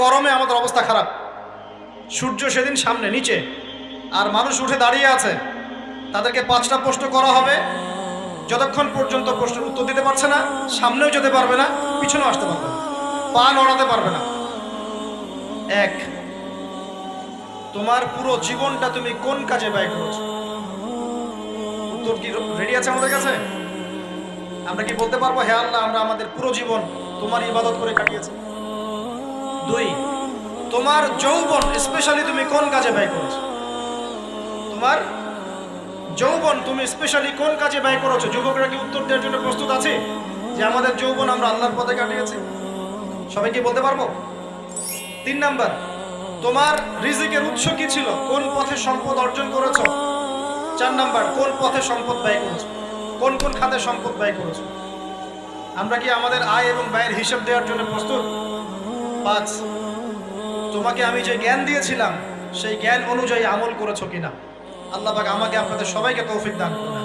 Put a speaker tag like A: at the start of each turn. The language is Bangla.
A: গরমে আমাদের অবস্থা খারাপ, সূর্য সেদিন সামনে নিচে, আর মানুষ উঠে দাঁড়িয়ে আছে, তাদেরকে 5টা প্রশ্ন করা হবে। যতক্ষণ পর্যন্ত প্রশ্নের উত্তর দিতে পারছে না, সামনেও যেতে পারবে না, পিছনেও আসতে পারবে না, পা নড়াতে পারবে না। এক, তোমার পুরো জীবনটা তুমি কোন কাজে ব্যয় করেছো? উত্তর কি রেডি আছে আমাদের কাছে? আমরা কি বলতে পারবো হে আল্লাহ আমরা আমাদের পুরো জীবন তোমার ইবাদত করে কাটিয়েছি? 2, তোমার যৌবন স্পেশালি তুমি কোন কাজে ব্যয় করেছো? তোমার যৌবন তুমি স্পেশালি কোন কাজে ব্যয় করেছো? যুবকরা কি উত্তর দেওয়ার জন্য প্রস্তুত আছে যে আমাদের যৌবন আমরা আল্লাহর পথে কাটিয়েছি? সবাই কি বলতে পারবো? 3 নাম্বার, তোমার রিজিকের উৎস কি ছিল? কোন পথে সম্পদ অর্জন করেছো? 4 নাম্বার, কোন পথে সম্পদ ব্যয় করেছো? কোন কোন খাতে সম্পদ ব্যয় করেছো? আমরা কি আমাদের আয় এবং ব্যয়ের হিসাব দেওয়ার জন্য প্রস্তুত? 5, তোমাকে আমি যে জ্ঞান দিয়েছিলাম সেই জ্ঞান অনুযায়ী আমল করেছো কিনা? আল্লাহ পাক আমাকে আপনাদের সবাইকে তৌফিক দান করুন।